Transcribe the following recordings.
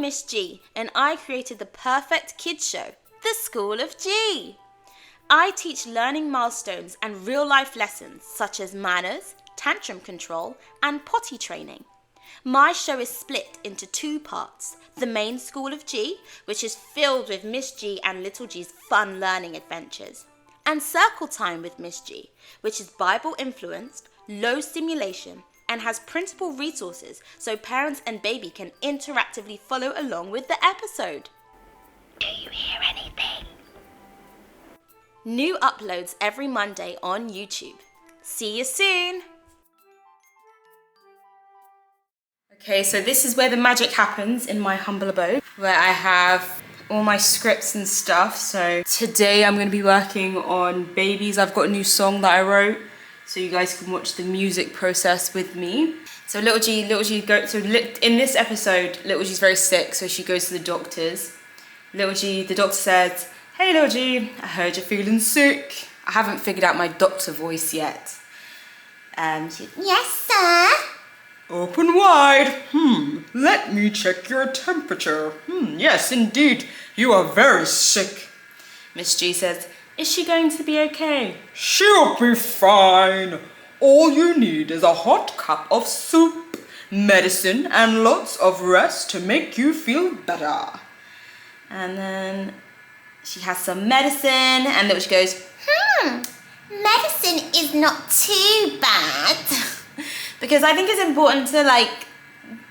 Miss G, and I created the perfect kids show, The School of G. I teach learning milestones and real-life lessons such as manners, tantrum control, and potty training. My show is split into 2 parts, the main School of G, which is filled with Miss G and Little G's fun learning adventures, and Circle Time with Miss G, which is Bible-influenced, low stimulation, and has printable resources so parents and baby can interactively follow along with the episode. Do you hear anything? New uploads every Monday on YouTube. See you soon! Okay, so this is where the magic happens in my humble abode, where I have all my scripts and stuff. So today I'm going to be working on Babies. I've got a new song that I wrote, so you guys can watch the music process with me. So in this episode, Little G's very sick, so she goes to the doctors. The doctor said, "Hey Little G, I heard you're feeling sick." I haven't figured out my doctor voice yet. Yes, sir. Open wide. Let me check your temperature. Yes, indeed, you are very sick. Miss G says, "Is she going to be okay?" She'll be fine. All you need is a hot cup of soup, medicine, and lots of rest to make you feel better. And then she has some medicine, and then she goes, Medicine is not too bad. because I think it's important to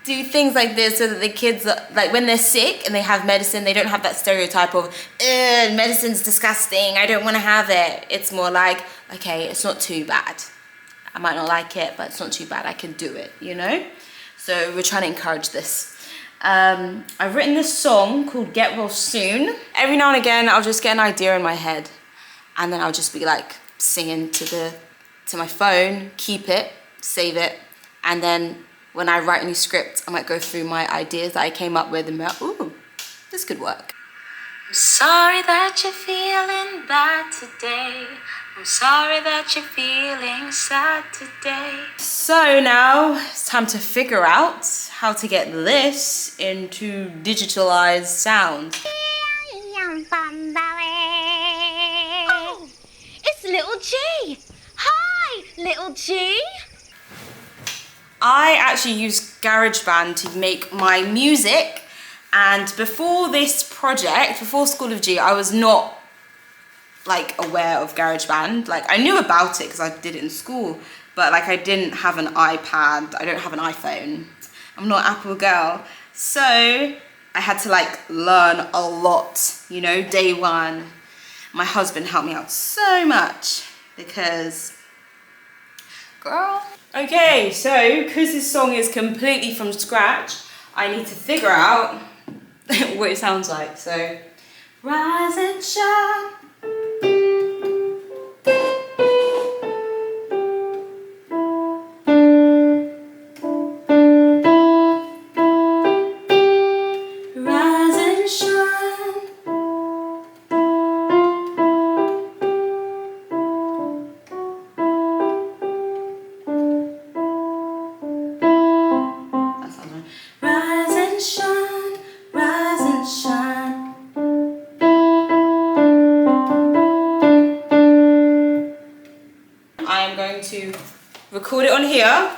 do things like this so that the kids, when they're sick and they have medicine, they don't have that stereotype of, medicine's disgusting, I don't want to have it. It's more like, okay, it's not too bad. I might not like it, but it's not too bad. I can do it, you know? So we're trying to encourage this. I've written this song called Get Well Soon. Every now and again, I'll just get an idea in my head, and then I'll just be singing to my phone, keep it, save it, and then when I write a new script, I might go through my ideas that I came up with and be like, ooh, this could work. I'm sorry that you're feeling bad today. I'm sorry that you're feeling sad today. So now it's time to figure out how to get this into digitalized sound. Oh, it's Little G. Hi, Little G. I actually use GarageBand to make my music, and before this project, before School of G, I was not aware of GarageBand. I knew about it because I did it in school, but I didn't have an iPad, I don't have an iPhone, I'm not an Apple girl, so I had to learn a lot, you know, day one. My husband helped me out so much because, girl. Okay, so because this song is completely from scratch, I need to figure out what it sounds like. So, rise and shine. Rise and shine. That sounds right. Rise and shine, rise and shine. I am going to record it on here.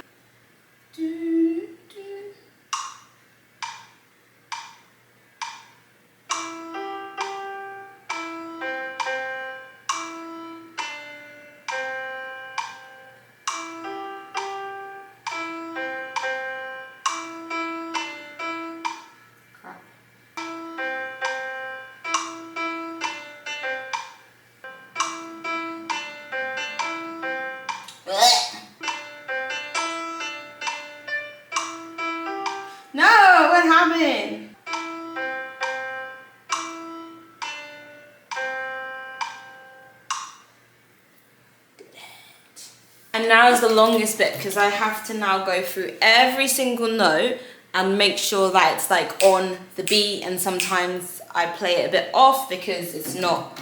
No, what happened? And now is the longest bit because I have to now go through every single note and make sure that it's on the beat, and sometimes I play it a bit off because it's not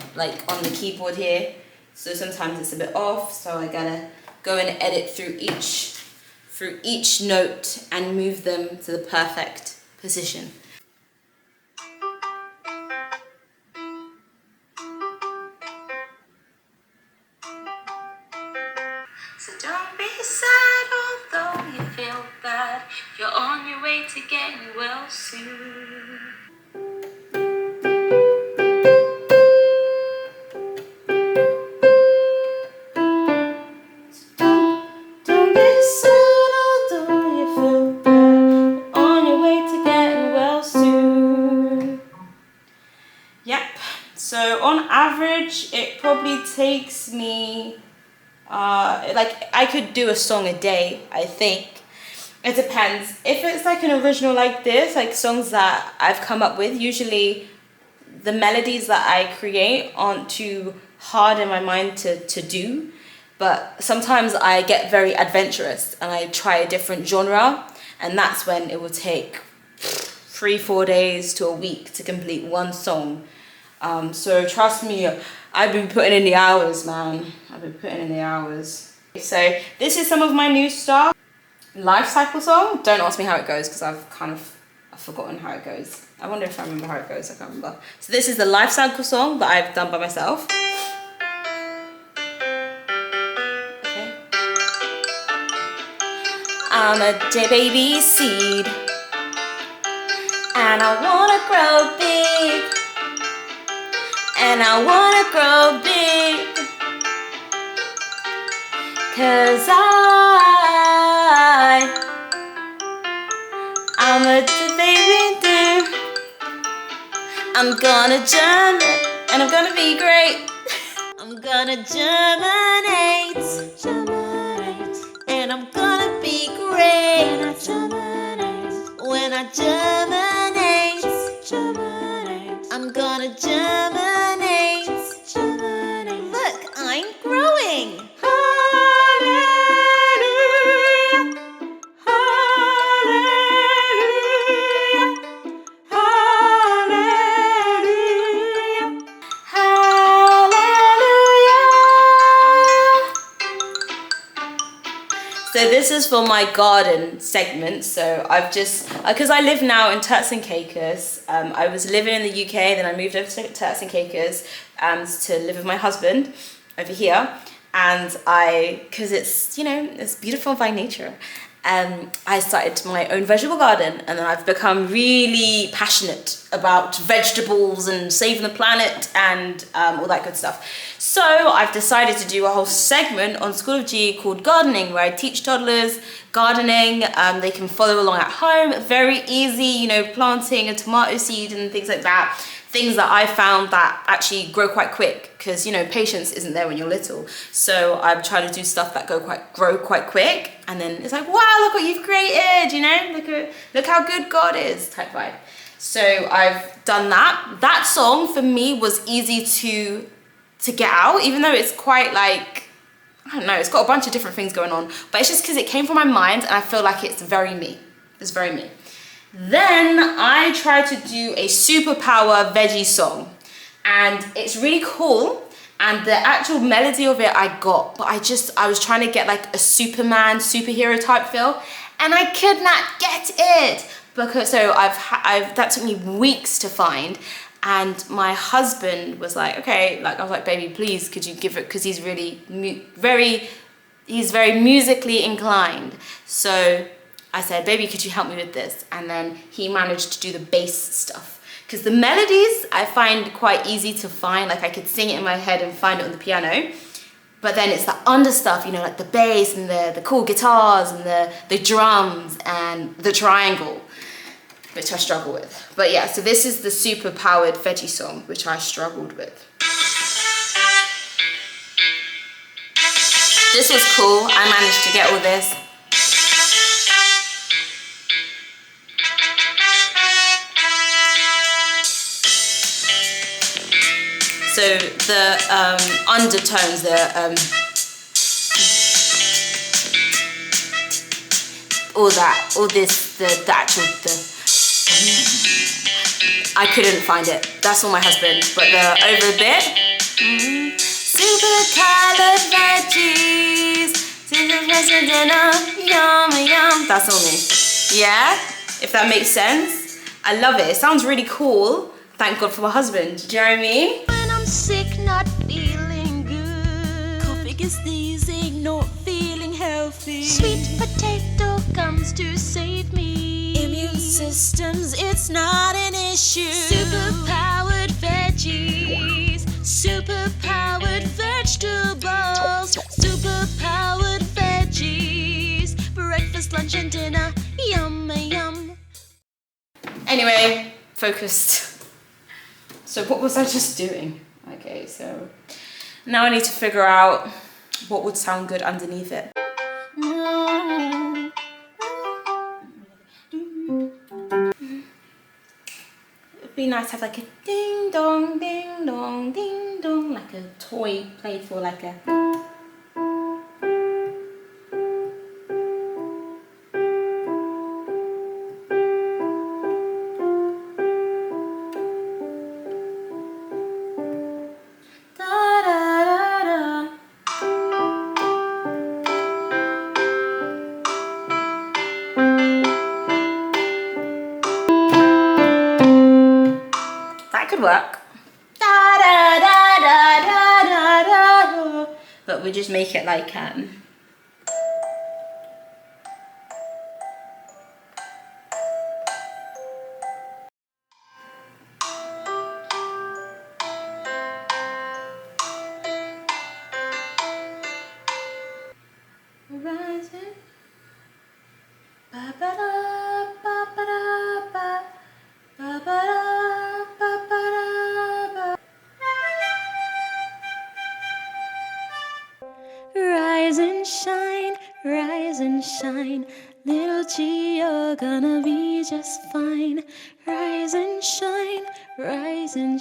on the keyboard here. So sometimes it's a bit off, so I gotta go and edit through each note and move them to the perfect position. So on average, it probably takes me, like I could do a song a day, I think. It depends. If it's like an original like this, like songs that I've come up with, usually the melodies that I create aren't too hard in my mind to do. But sometimes I get very adventurous and I try a different genre, and that's when it will take 3-4 days to a week to complete one song. So trust me, I've been putting in the hours, man. I've been putting in the hours. So this is some of my new stuff. Life cycle song. Don't ask me how it goes because I've forgotten how it goes. I wonder if I remember how it goes. I can't remember. So this is the life cycle song that I've done by myself. Okay. I'm a baby seed and I wanna grow big. And I wanna grow big, 'cause I'm a baby dude. I'm gonna germinate and I'm gonna be great. I'm gonna germinate, and I'm gonna be great. When I germinate, I'm gonna germinate. Look, I'm growing. Hallelujah. Hallelujah. Hallelujah. Hallelujah. So this is for my garden segment. So I've just, because I live now in Turks and Caicos. I was living in the UK, then I moved over to Turks and Caicos to live with my husband over here. And because it's, you know, it's beautiful by nature. I started my own vegetable garden, and then I've become really passionate about vegetables and saving the planet and all that good stuff. So I've decided to do a whole segment on School of G called Gardening, where I teach toddlers gardening. They can follow along at home, very easy, you know, planting a tomato seed and things like that. Things that I found that actually grow quite quick, because, you know, patience isn't there when you're little. So I'm trying to do stuff that grow quite quick, and then it's like, wow, look what you've created, you know, look how good God is type vibe. So I've done that. That song for me was easy to get out, even though it's quite like, I don't know, it's got a bunch of different things going on, but it's just because it came from my mind and I feel like it's very me. It's very me. Then I tried to do a superpower veggie song, and it's really cool, and the actual melody of it I got, but I was trying to get like a Superman superhero type feel, and I could not get it, because that took me weeks to find. And my husband was like, okay, like I was like, baby, please, could you give it, because he's really he's very musically inclined. So I said, baby, could you help me with this? And then he managed to do the bass stuff. Because the melodies I find quite easy to find, like I could sing it in my head and find it on the piano. But then it's the under stuff, you know, like the bass and the cool guitars and the drums and the triangle, which I struggle with. But yeah, so this is the super powered veggie song, which I struggled with. This was cool. I managed to get all this. So the undertones, I couldn't find it. That's all my husband. But the over a bit, super colored veggies, yum yum. That's all me. Yeah, if that makes sense. I love it. It sounds really cool. Thank God for my husband. Do you know what I mean? When I'm sick, not feeling good. Coughing is sneezing, not feeling healthy. Sweet potato comes to save me. Immune systems, it's not an issue. Super-powered veggies. Super-powered vegetables. Super-powered veggies. Breakfast, lunch, and dinner. Yum, yum. Anyway, focused. So what was I just doing? Okay, so now I need to figure out what would sound good underneath it. It'd be nice to have like a ding dong, like a toy played for like a. Da, da, da, da. That could work. Da, da, da, da, da, da, da. But we just make it like rising. Ba, ba, da, ba, ba, da, ba. Ba, ba, da, ba, ba, da, ba. Rise and shine, little G, you're gonna be just fine. Rise and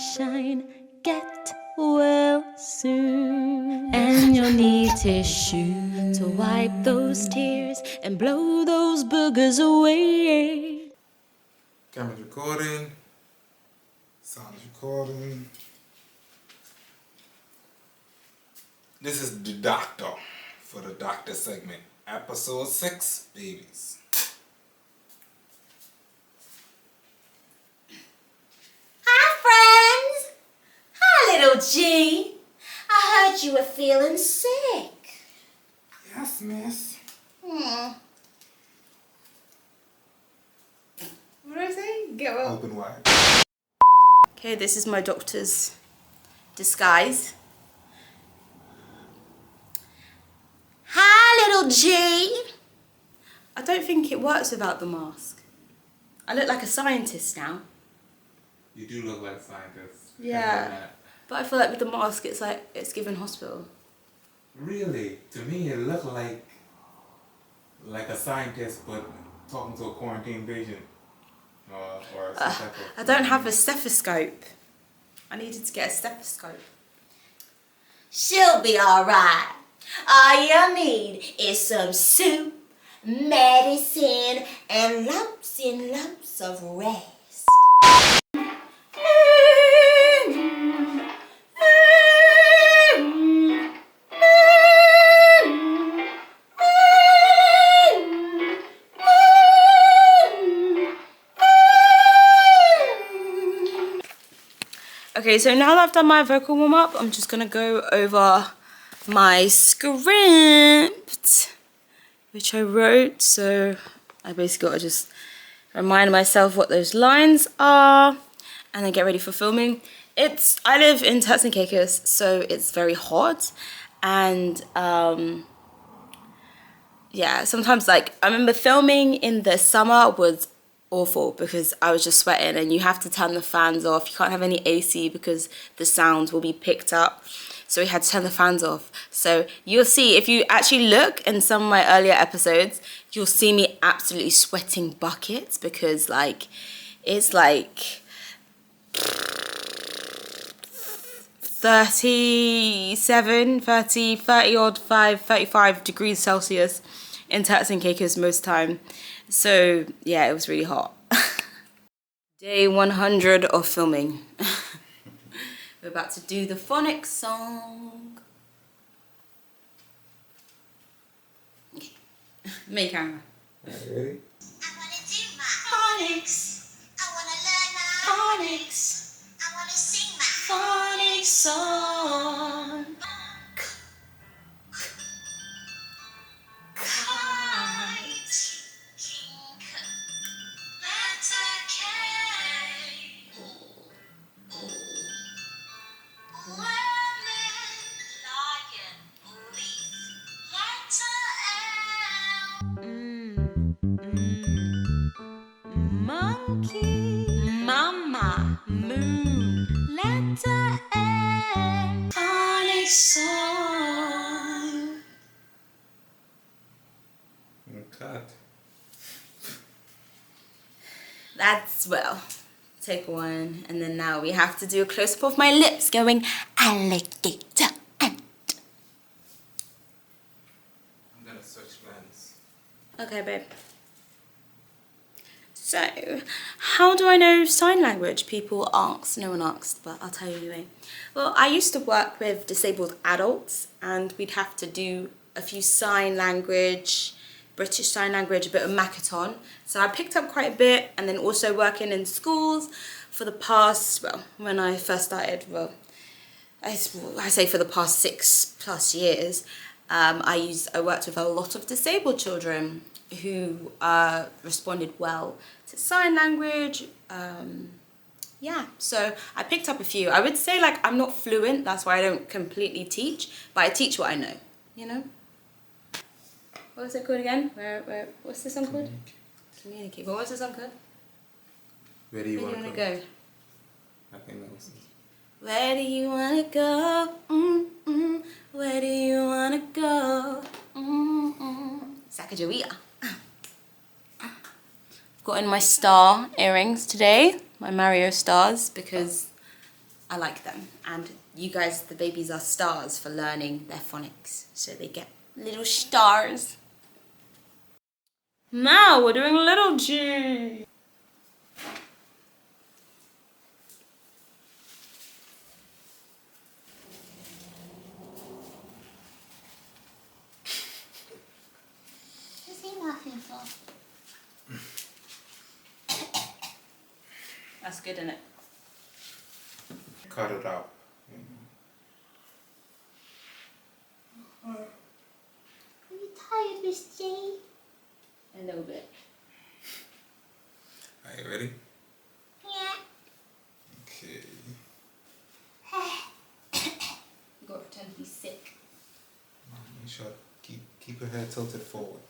shine, get well soon. And you'll need tissue to wipe those tears and blow those boogers away. Camera's recording. Sound is recording. This is the doctor for the doctor segment. Episode 6, babies. Hi, friends. Hi, little G. I heard you were feeling sick. Yes, miss. What did I say? Get well. Open wide. Okay, this is my doctor's disguise. Hi, little G. I don't think it works without the mask. I look like a scientist now. You do look like a scientist. Yeah. But I feel like with the mask, it's like it's given hospital. Really? To me, it looked like a scientist, but talking to a quarantine patient. Or some type of... I don't have a stethoscope. I needed to get a stethoscope. She'll be alright. All you need is some soup, medicine, and lumps of rest. Okay, so now that I've done my vocal warm-up, I'm just gonna go over my script, which I wrote. So I basically gotta just remind myself what those lines are and then get ready for filming. I live in Turks and Caicos, so it's very hot, and yeah, sometimes like I remember filming in the summer was awful because I was just sweating, and you have to turn the fans off. You can't have any AC because the sounds will be picked up. So we had to turn the fans off. So you'll see, if you actually look in some of my earlier episodes, you'll see me absolutely sweating buckets because like, it's like 35 degrees Celsius in Turks and Caicos most of the time. So yeah, it was really hot. Day 100 of filming. We're about to do the phonics song. Okay, main camera. Alright, ready? I wanna do my phonics. I wanna learn my phonics. I wanna sing my phonics song. Kite, kink, letter K. Women, lion, leaf, letter L. Monkey, mama, moon, letter time. Phonic song. Cut. That's, well, take one. And then now we have to do a close-up of my lips going alligator. I'm gonna switch lens. Okay, babe. So, how do I know sign language? People ask. No one asked, but I'll tell you anyway. Well, I used to work with disabled adults, and we'd have to do a few sign language, British Sign Language, a bit of Makaton. So I picked up quite a bit, and then also working in schools for the past, well, when I first started, well, I say for the past 6+ years, I worked with a lot of disabled children who responded well to sign language. Yeah, so I picked up a few. I would say like I'm not fluent, that's why I don't completely teach, but I teach what I know, you know? What was it called again? What's this song called? Communicate. But what's the song called? Where do you Where want do to you go? want to go? I think that was it. Where do you want to go? Where do you want to go? Sacagawea. Got in my star earrings today, my Mario stars, because I like them. And you guys, the babies, are stars for learning their phonics. So they get little stars. Now we're doing Little G. What's he laughing for? That's good, isn't it? Cut it out. Are you tired, Miss G? A little bit. Are you ready? Yeah. Okay. You gotta pretend to be sick. Make sure keep your head tilted forward.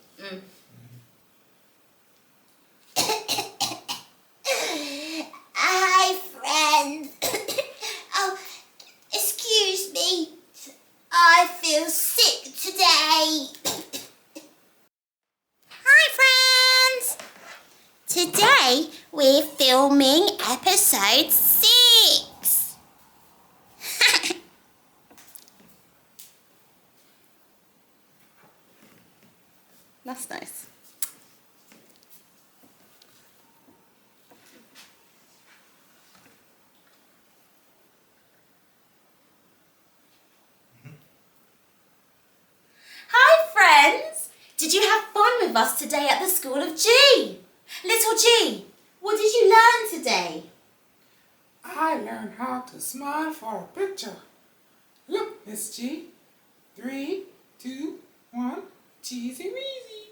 Hi, friends. Oh, excuse me. I feel sick today. Hi, friends. Today we're filming episode 6. That's nice. Hi, friends. Did you have fun with us today at the School of G? Little G, what did you learn today? I learned how to smile for a picture. Look, Miss G. 3, 2, 1, cheesy weezy.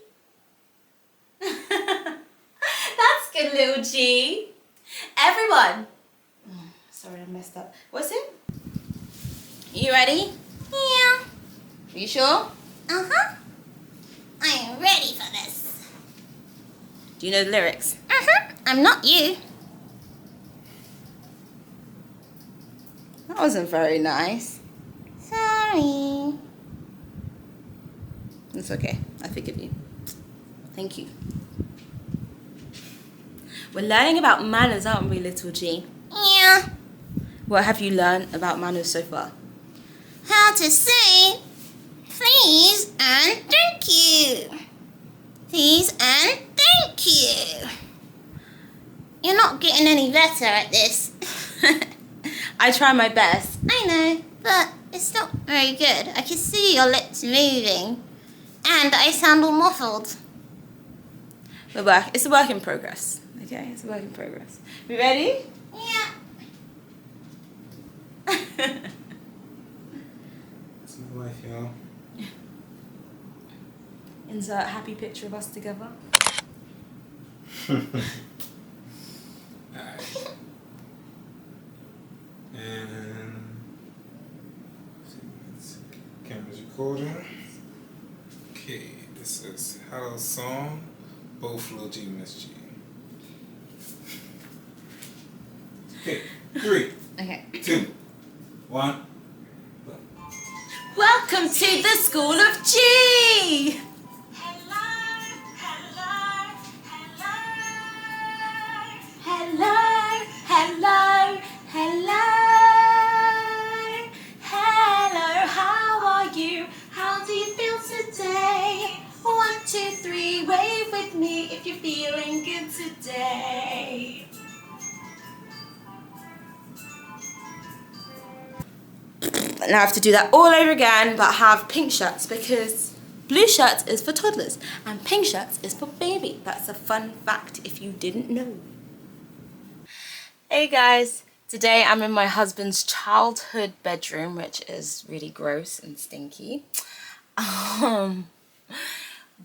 That's good, Little G. Everyone. Sorry, I messed up. What's it? You ready? Yeah. Are you sure? Uh-huh. I am ready for this. Do you know the lyrics? Uh-huh. I'm not you. That wasn't very nice. Sorry. It's okay. I forgive you. Thank you. We're learning about manners, aren't we, Little G? Yeah. What have you learned about manners so far? How to say please and thank you. Please and thank you. You're not getting any better at this. I try my best. I know, but it's not very good. I can see your lips moving. And I sound all muffled. It's a work in progress. Okay, it's a work in progress. We ready? Yeah. That's my life, y'all. Insert happy picture of us together. Alright. And camera's recording. Okay, this is Hello Song, both Lil G, Miss G. Okay, 3, Okay. 2, One. Welcome to the School of G! Hello, hello, hello. Hello, hello, hello. Hello, how are you? How do you feel today? 1, 2, 3, wave with me if you're feeling good today. Now I have to do that all over again, but have pink shirts because blue shirts is for toddlers and pink shirts is for baby. That's a fun fact if you didn't know. Hey guys, today I'm in my husband's childhood bedroom, which is really gross and stinky. I'm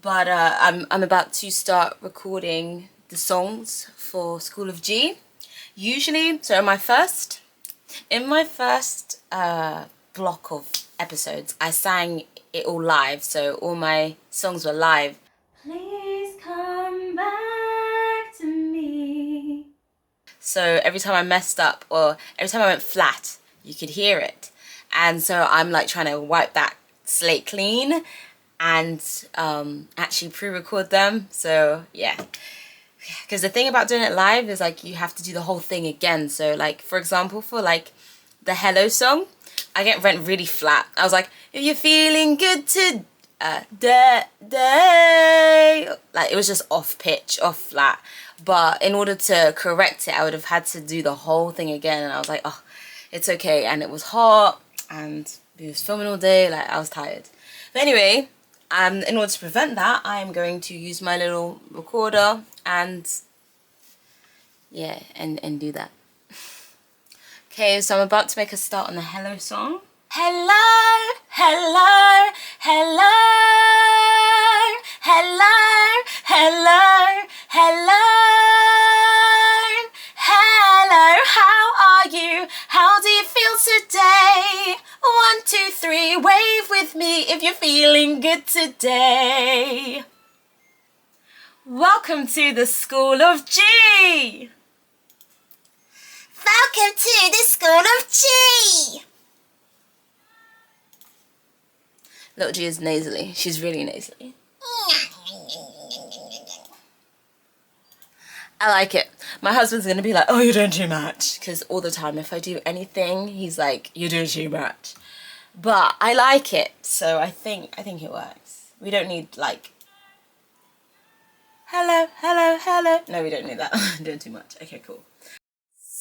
about to start recording the songs for School of G. Usually, so in my first block of episodes, I sang it all live, so all my songs were live. Please come back to me. So every time I messed up or every time I went flat, you could hear it. And so I'm like trying to wipe that slate clean and actually pre-record them. So yeah, because the thing about doing it live is like you have to do the whole thing again. So like, for example, for like the Hello song, I went really flat. I was like, if you're feeling good today, like it was just off pitch, off flat. But in order to correct it, I would have had to do the whole thing again. And I was like, oh, it's okay. And it was hot and we was filming all day. Like I was tired. But anyway, in order to prevent that, I am going to use my little recorder and yeah, and do that. Okay, so I'm about to make a start on the Hello song. Hello, hello, hello, hello, hello, hello, hello, how are you? How do you feel today? 1, 2, 3, wave with me if you're feeling good today. Welcome to the School of G! Welcome to the School of G! Lil G is nasally. She's really nasally. I like it. My husband's gonna be like, oh, you're doing too much. Because all the time, if I do anything, he's like, you're doing too much. But I like it, so I think it works. We don't need like, hello, hello, hello. No, we don't need that. I'm doing too much. Okay, cool.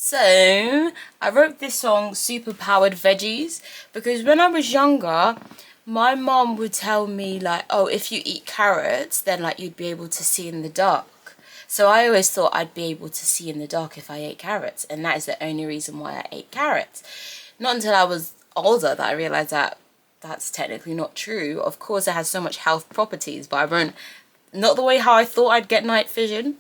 So, I wrote this song, Super Powered Veggies, because when I was younger, my mom would tell me like, oh, if you eat carrots, then like you'd be able to see in the dark. So I always thought I'd be able to see in the dark if I ate carrots, and that is the only reason why I ate carrots. Not until I was older that I realized that that's technically not true. Of course, it has so much health properties, but I won't, not the way how I thought I'd get night vision.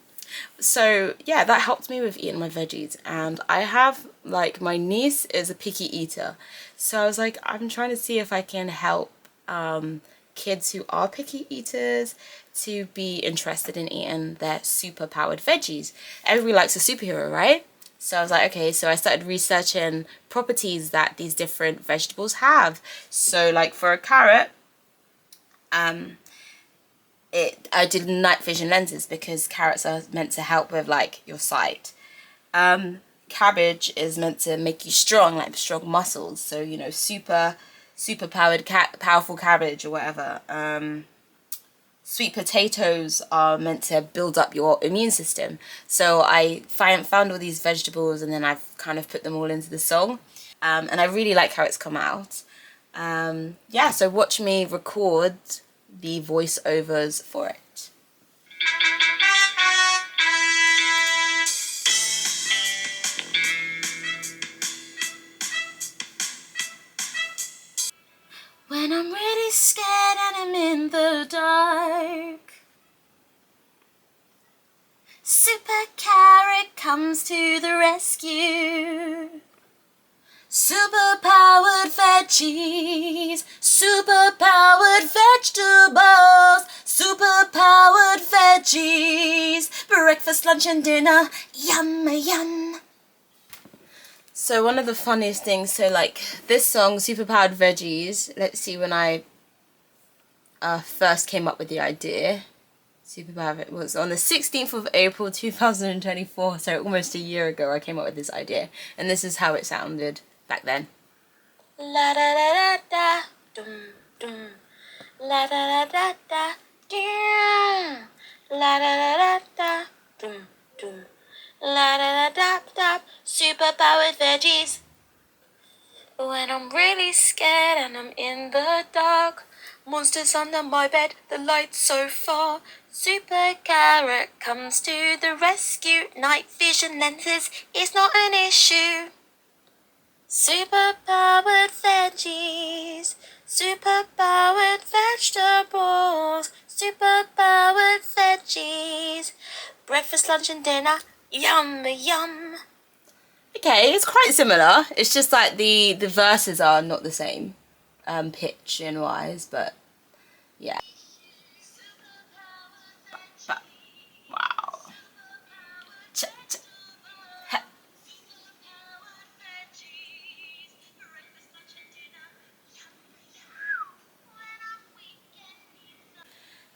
So yeah, that helped me with eating my veggies. And I have like, my niece is a picky eater, so I was like, I'm trying to see if I can help kids who are picky eaters to be interested in eating their super powered veggies. Everybody likes a superhero, right? So I was like, okay, so I started researching properties that these different vegetables have. So like for a carrot, I did night vision lenses because carrots are meant to help with like your sight. Cabbage is meant to make you strong, like strong muscles. So, you know, super powered, powerful cabbage or whatever. Sweet potatoes are meant to build up your immune system. So I found all these vegetables and then I've kind of put them all into the song. And I really like how it's come out. Yeah, so watch me record the voiceovers for it. When I'm really scared and I'm in the dark, Super Carrot comes to the rescue. Super powered veggies, super powered vegetables, super powered veggies, breakfast, lunch and dinner, yum yum. So one of the funniest things, so like this song, Superpowered Veggies, let's see when I first came up with the idea. Superpowered was on the 16th of April 2024, so almost a year ago I came up with this idea. And this is how it sounded back then. La da da da da, dum dum. La da da da da, dum. La da da da da, dum dum. La da da da da, superpowered veggies. When I'm really scared and I'm in the dark, monsters under my bed, the light's so far. Super carrot comes to the rescue. Night vision lenses is not an issue. Superpowered veggies, superpowered vegetables, superpowered veggies. Breakfast, lunch and dinner, yum yum. Okay, it's quite similar. It's just like the verses are not the same, pitch and wise, but yeah. Wow. Ch ch he.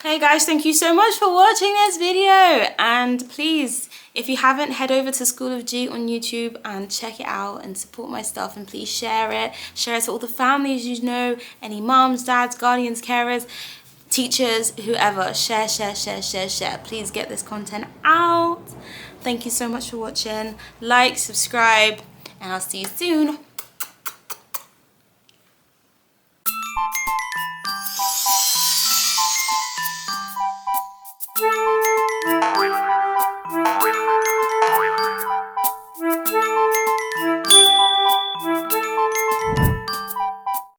Hey guys, thank you so much for watching this video, and please, if you haven't, head over to School of G on YouTube and check it out and support my stuff, and please share it to all the families you know, any mums, dads, guardians, carers, teachers, whoever. Share. Please get this content out. Thank you so much for watching. Like, subscribe, and I'll see you soon.